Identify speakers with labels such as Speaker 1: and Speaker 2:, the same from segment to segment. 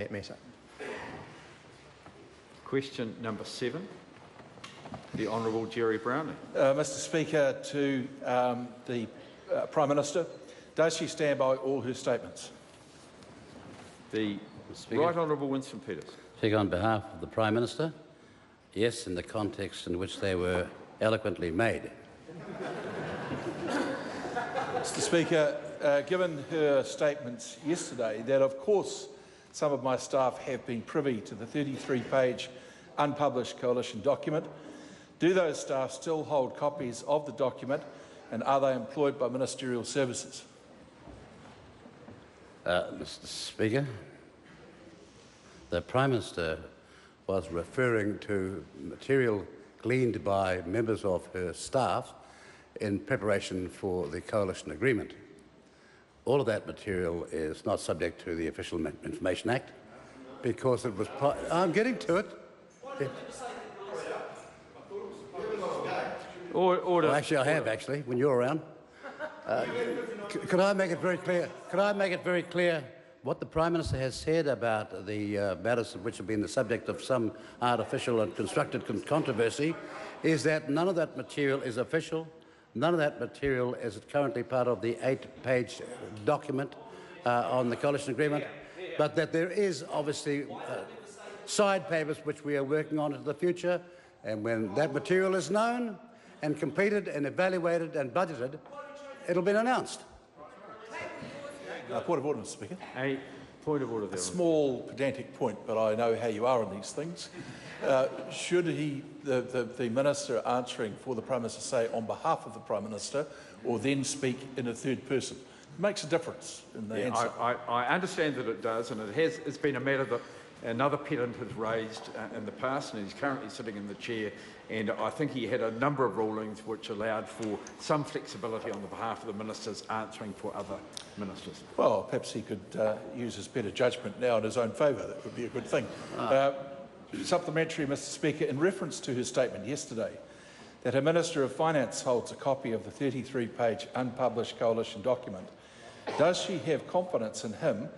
Speaker 1: that matter.
Speaker 2: Question number 7, the Honourable Gerry Brownlee.
Speaker 3: Mr Speaker, to the Prime Minister, does she stand by all her statements?
Speaker 2: The Right Honourable Winston Peters.
Speaker 4: Speaker, on behalf of the Prime Minister, yes, in the context in which they were eloquently made.
Speaker 3: Mr Speaker, given her statements yesterday that, of course, some of my staff have been privy to the 33-page unpublished coalition document, do those staff still hold copies of the document, and are they employed by ministerial services?
Speaker 4: Mr Speaker, the Prime Minister was referring to material gleaned by members of her staff in preparation for the coalition agreement. All of that material is not subject to the Official Information Act because it was part... I'm getting to it.
Speaker 2: Order.
Speaker 4: Well, actually, I have, when you're around. Could I make it very clear? Could I make it very clear what the Prime Minister has said about the matters which have been the subject of some artificial and constructed controversy is that none of that material is official. None of that material is currently part of the 8-page document on the coalition agreement, but that there is obviously side papers which we are working on into the future, and when that material is known and completed and evaluated and budgeted, it'll be announced.
Speaker 3: Point of order, Mr Speaker.
Speaker 2: A point of order.
Speaker 3: A small pedantic point, but I know how you are on these things. Should the Minister answering for the Prime Minister say on behalf of the Prime Minister or then speak in a third person? It makes a difference in the answer.
Speaker 2: I understand that it does, and it's been a matter that another pedant has raised in the past, and he's currently sitting in the chair, and I think he had a number of rulings which allowed for some flexibility on the behalf of the ministers answering for other ministers.
Speaker 3: Well, perhaps he could use his better judgment now in his own favour. That would be a good thing. Supplementary, Mr Speaker, in reference to his statement yesterday that her Minister of Finance holds a copy of the 33-page unpublished coalition document, does she have confidence in him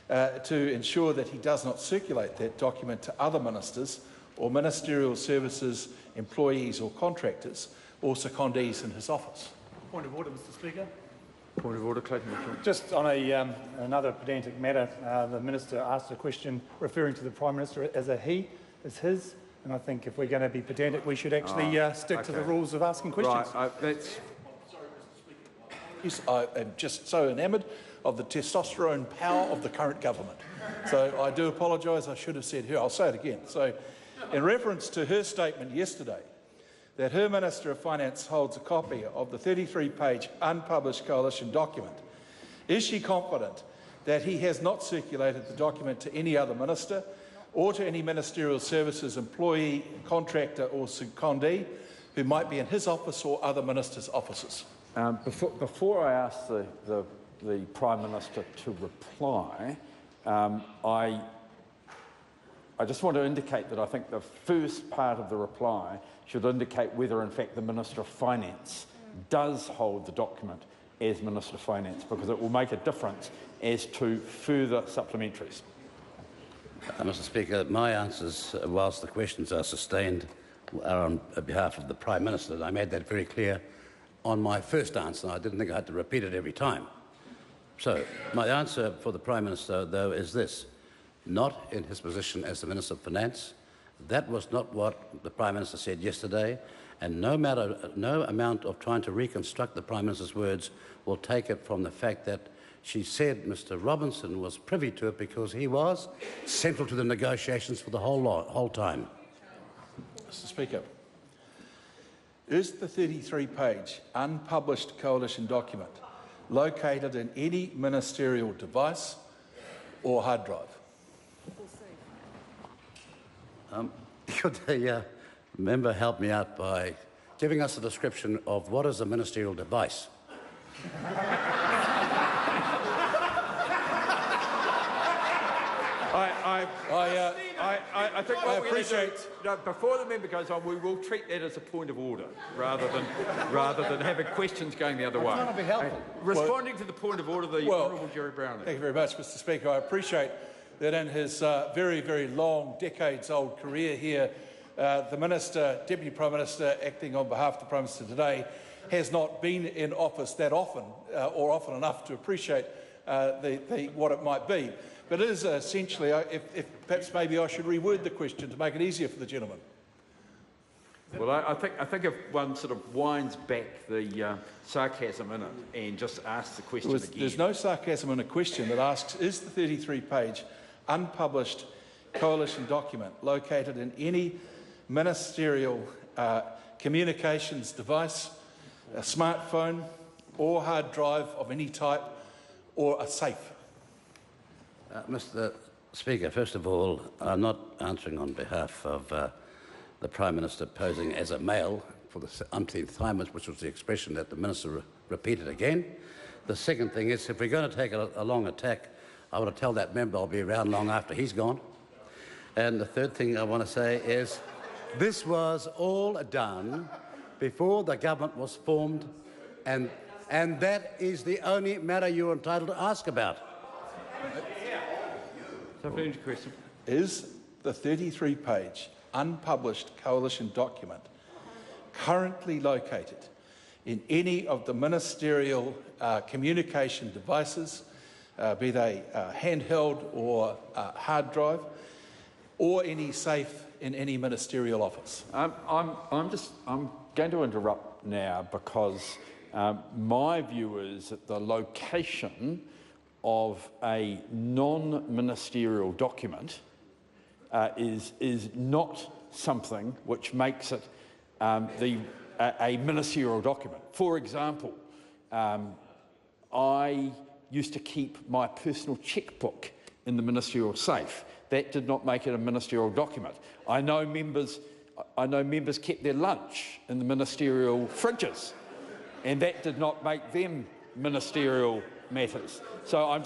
Speaker 3: to ensure that he does not circulate that document to other ministers or ministerial services, employees or contractors or secondees in his office?
Speaker 5: Point of order, Mr Speaker.
Speaker 2: Point of order, Clayton Mitchell.
Speaker 5: Just on another pedantic matter, the Minister asked a question referring to the Prime Minister as a he, as his, and I think if we're going to be pedantic, we should actually stick to the rules of asking questions.
Speaker 2: Right, that's...
Speaker 3: Yes, I am just so enamoured of the testosterone power of the current government. So I do apologise, I should have said her. I'll say it again. So in reference to her statement yesterday that her Minister of Finance holds a copy of the 33-page unpublished coalition document, is she confident that he has not circulated the document to any other minister or to any ministerial services, employee, contractor or secondee who might be in his office or other ministers' offices?
Speaker 2: Before I ask the Prime Minister to reply, I just want to indicate that I think the first part of the reply should indicate whether, in fact, the Minister of Finance does hold the document as Minister of Finance, because it will make a difference as to further supplementaries.
Speaker 4: Mr Speaker, my answers, whilst the questions are sustained, are on behalf of the Prime Minister, and I made that very clear on my first answer. I didn't think I had to repeat it every time. So, my answer for the Prime Minister, though, is this. Not in his position as the Minister of Finance. That was not what the Prime Minister said yesterday, and no amount of trying to reconstruct the Prime Minister's words will take it from the fact that she said Mr Robinson was privy to it because he was central to the negotiations for the whole time.
Speaker 3: Mr Speaker, is the 33-page unpublished coalition document located in any ministerial device or hard drive?
Speaker 4: Could the member help me out by giving us a description of what is a ministerial device?
Speaker 2: I think what we're going to do, before the member goes on, we will treat that as a point of order rather than having questions going the other way.
Speaker 5: Trying to be helpful.
Speaker 2: Responding to the point of order, the Honourable Gerry Brownlee.
Speaker 3: Thank you very much, Mr Speaker. I appreciate that in his very, very long, decades-old career here, the Minister, Deputy Prime Minister, acting on behalf of the Prime Minister today, has not been in office that often, or often enough to appreciate what it might be. But it is essentially, if perhaps maybe I should reword the question to make it easier for the gentleman.
Speaker 2: Well, I think if one sort of winds back the sarcasm in it and just asks the question again.
Speaker 3: There's no sarcasm in a question that asks, is the 33-page unpublished coalition document located in any ministerial communications device, a smartphone or hard drive of any type, or a safe?
Speaker 4: Mr. Speaker, first of all, I'm not answering on behalf of the Prime Minister posing as a male for the umpteenth time, which was the expression that the Minister repeated again. The second thing is, if we're going to take a long attack, I want to tell that member I'll be around long after he's gone. And the third thing I want to say is, this was all done before the government was formed, and that is the only matter you're entitled to ask about.
Speaker 2: Question.
Speaker 3: Is the 33-page unpublished coalition document currently located in any of the ministerial communication devices, be they handheld or hard drive, or any safe in any ministerial office?
Speaker 2: I'm going to interrupt now because my view is that the location of a non-ministerial document is not something which makes it a ministerial document. For example, I used to keep my personal chequebook in the ministerial safe. That did not make it a ministerial document. I know members kept their lunch in the ministerial fridges, and that did not make them ministerial matters. So I'm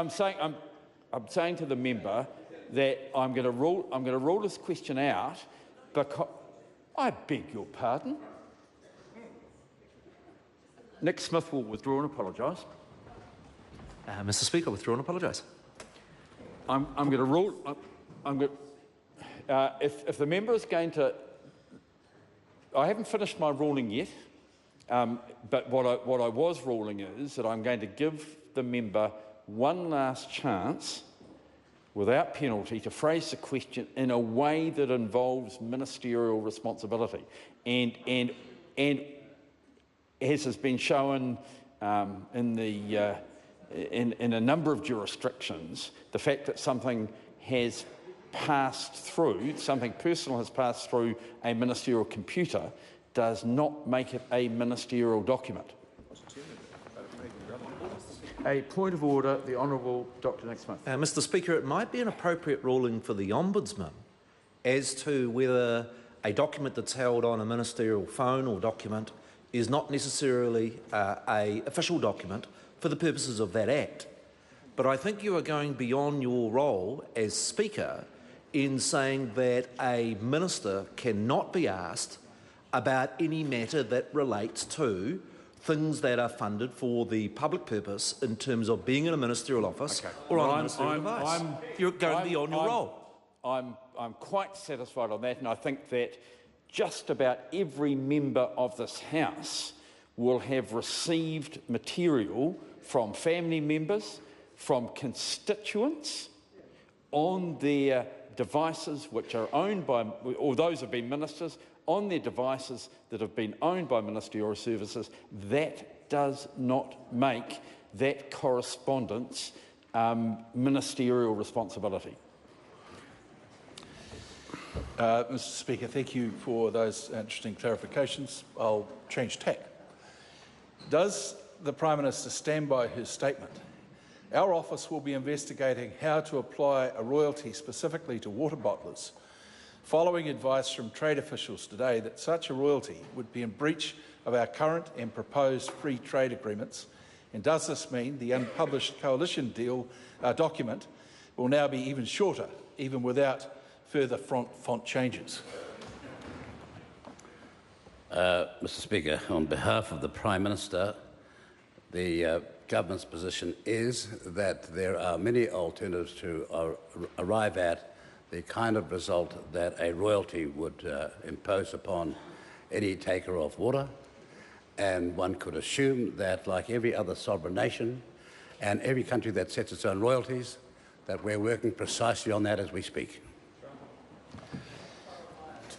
Speaker 2: saying to the member that I'm going to rule this question out because I beg your pardon. Nick Smith will withdraw and apologise.
Speaker 1: Mr. Speaker, withdraw and apologise.
Speaker 2: I'm going to rule. If the member is going to, I haven't finished my ruling yet. But what I was ruling is that I'm going to give the member one last chance, without penalty, to phrase the question in a way that involves ministerial responsibility, and as has been shown in a number of jurisdictions, the fact that something has passed through, something personal has passed through a ministerial computer, does not make it a ministerial document. A point of order, the Honourable Dr Nick Smith.
Speaker 1: Mr. Speaker, it might be an appropriate ruling for the Ombudsman as to whether a document that's held on a ministerial phone or document is not necessarily an official document for the purposes of that Act. But I think you are going beyond your role as Speaker in saying that a minister cannot be asked about any matter that relates to things that are funded for the public purpose in terms of being in a ministerial office or on a ministerial device. You're going beyond your role.
Speaker 2: I'm quite satisfied on that, and I think that just about every member of this House will have received material from family members, from constituents, on their devices which are owned by, or those have been ministers, on their devices that have been owned by ministerial services. That does not make that correspondence ministerial responsibility.
Speaker 3: Mr. Speaker, thank you for those interesting clarifications. I'll change tack. Does the Prime Minister stand by his statement? Our office will be investigating how to apply a royalty specifically to water bottlers, following advice from trade officials today that such a royalty would be in breach of our current and proposed free trade agreements. And does this mean the unpublished coalition deal document will now be even shorter, even without further font changes?
Speaker 4: Mr. Speaker, on behalf of the Prime Minister, the government's position is that there are many alternatives to arrive at the kind of result that a royalty would impose upon any taker of water. And one could assume that, like every other sovereign nation and every country that sets its own royalties, that we're working precisely on that as we speak.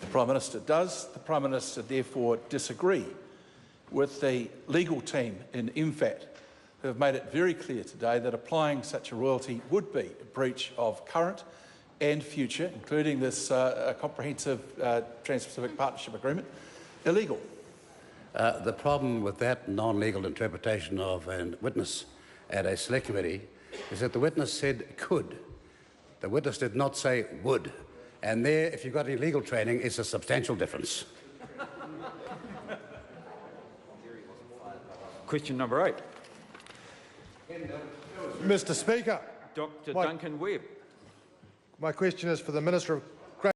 Speaker 3: The Prime Minister does. The Prime Minister therefore disagree with the legal team in MFAT, who have made it very clear today that applying such a royalty would be a breach of current and future, including this comprehensive Trans-Pacific Partnership Agreement, illegal.
Speaker 4: The problem with that non-legal interpretation of a witness at a select committee is that the witness said could. The witness did not say would. And there, if you've got any legal training, it's a substantial difference.
Speaker 6: Question number 8.
Speaker 7: Mr. Speaker,
Speaker 6: Dr. Duncan Webb.
Speaker 7: my question is for the Minister of